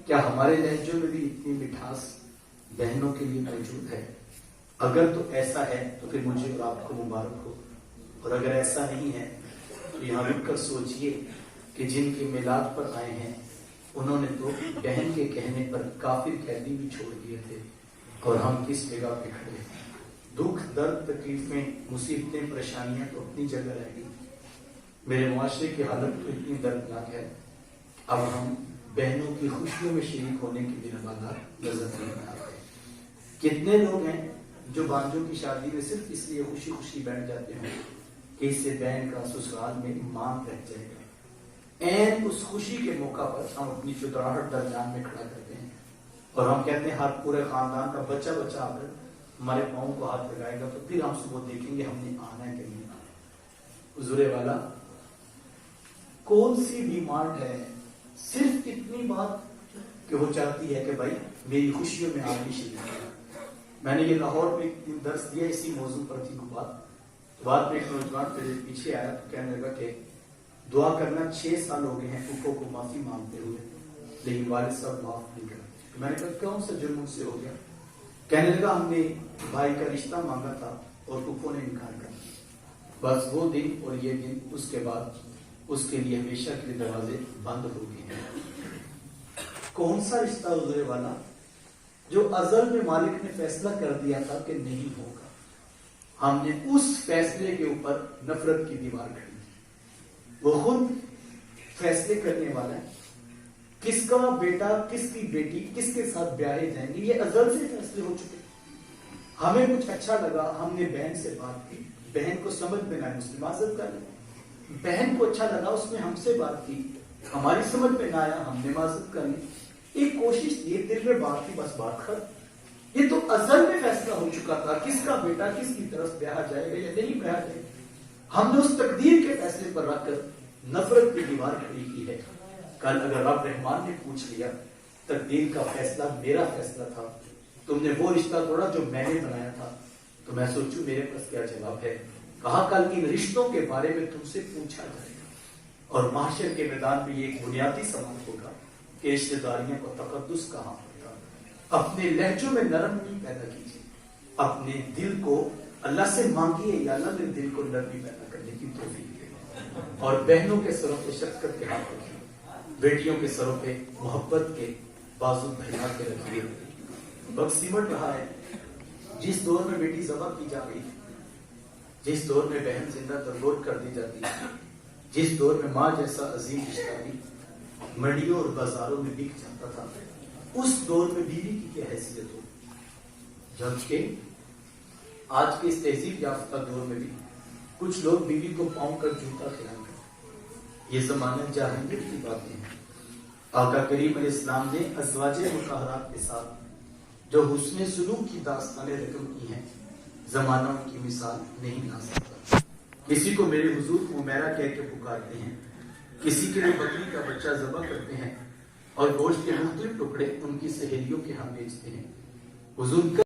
کیا ہمارے لہجوں میں بھی اتنی مٹھاس بہنوں کے لیے موجود ہے؟ اگر تو ایسا ہے تو پھر مجھے اور آپ کو مبارک ہو، اور اگر ایسا نہیں ہے تو یہاں رک کر سوچئے کہ جن کے میلاد پر آئے ہیں انہوں نے تو بہن کے کہنے پر کافر قیدی بھی چھوڑ دیے تھے، اور ہم کس جگہ پہ کھڑے ہیں؟ دکھ، درد، تکلیفیں، مصیبتیں، پریشانیاں تو اپنی جگہ رہ گئی، میرے معاشرے کی حالت تو اتنی دردناک ہے، اب ہم بہنوں کی خوشیوں میں شریک ہونے کے لیے روادار نظر نہیں آ رہے۔ کتنے لوگ ہیں جو بانجوں کی شادی میں صرف اس لیے خوشی خوشی بیٹھ جاتے ہیں کہ اس سے بہن کا سسرال میں ایمان رہ جائے گا۔ این اس خوشی کے موقع پر ہم اپنی چتراہٹ درمیان میں کھڑا کرتے ہیں اور ہم کہتے ہیں ہر پورے خاندان کا بچہ بچہ آ کر ہمارے پاؤں کو ہاتھ لگائے گا تو پھر ہم صبح دیکھیں گے ہم نے آنا ہے کہ نہیں آنا۔ حضور والا کون سی ڈیمانڈ ہے؟ صرف اتنی بات کہ وہ چاہتی ہے کہ بھائی میری خوشیوں میں آپ بھی شریک ہے۔ میں نے یہ لاہور میں ایک دن درس دیا، اسی موضوع پر تھی بات میں ایک نوجوان میرے پیچھے آیا تو کہنے لگا کہ دعا کرنا 6 سال ہو گئے ہیں پھپھو کو معافی مانگتے ہوئے، لیکن والد صاحب معاف نہیں کرتے۔ میں نے کہا کون سا جرم مجھ سے ہو گیا؟ کہنے لگا ہم نے بھائی کا رشتہ مانگا تھا اور پھپھو نے انکار کر دیا، بس وہ دن اور یہ دن، اس کے بعد اس کے لیے ہمیشہ کے لیے دروازے بند ہو گئے ہیں۔ کون سا رشتہ حضور والا جو ازل میں مالک نے فیصلہ کر دیا تھا کہ نہیں ہوگا، ہم نے اس فیصلے کے اوپر نفرت کی دیوار کھڑی کی۔ وہ خود فیصلے کرنے والا ہے، کس کا بیٹا کس کی بیٹی کس کے ساتھ بیاہے جائیں گے، یہ ازل سے فیصلے ہو چکے۔ ہمیں کچھ اچھا لگا، ہم نے بہن سے بات کی، بہن کو سمجھ میں نہ آئی اس نے معذرت کر لی، بہن کو اچھا لگا اس نے ہم سے بات کی، ہماری سمجھ میں نہ آیا ہم نے معذرت کر لی، ایک کوشش یہ دل میں بات کی، بس بات ختم۔ یہ تو ازل میں فیصلہ ہو چکا تھا کس کا بیٹا کس کی طرف بیاہا جائے گا یا نہیں بیاہا جائے گا، ہم نے اس تقدیر کے فیصلے پر رکھ کر نفرت کی دیوار کھڑی کی ہے۔ کل اگر رب رحمان نے پوچھ لیا تقدیر کا فیصلہ میرا فیصلہ تھا، تم نے وہ رشتہ توڑا جو میں نے بنایا تھا، تو میں سوچوں میرے پاس کیا جواب ہے۔ کہا کل ان رشتوں کے بارے میں تم سے پوچھا جائے گا، اور محشر کے میدان میں یہ ایک بنیادی سوال ہوگا کہ رشتہ داریوں کو تقدس کہاں ہوتا۔ اپنے لہجوں میں نرمی پیدا کیجیے، اپنے دل کو اللہ سے مانگیے یا اللہ میرے دل کو نرمی پیدا کرنے کی توفیق دے، اور بہنوں کے سروں پہ شفقت کے ہاتھ رکھیے، بیٹیوں کے سروں پہ محبت کے بازو پھیلا کے رکھیے۔ وقت سمٹ رہا ہے، جس دور میں بیٹی ذبح کی جا رہی ہے، جس دور میں بہن زندہ درگور کر دی جاتی ہے، جس دور میں ماں جیسا عظیم رشتہ بھی منڈیوں اور بازاروں میں بک جاتا تھا، اس دور میں بیوی کی کیا حیثیت ہو، جبکہ آج کے اس تہذیب یافتہ دور میں بھی کچھ لوگ بیوی کو پاؤں کر جوتا کھلاتے ہیں۔ یہ زمانہ جاہلیت کی باتیں ہیں۔ آقا کریم علیہ السلام نے ازواج مطہرات کے ساتھ جو حسن سلوک کی داستانیں رقم کی ہیں، زمانہ ان کی مثال نہیں لا سکتا۔ کسی کو میرے حضور عمیرہ کہہ کے پکارتے ہیں، کسی کے لیے بکری کا بچہ ذبح کرتے ہیں اور گوشت کے مختلف ٹکڑے ان کی سہیلیوں کے ہاں بیچتے ہیں۔ حضور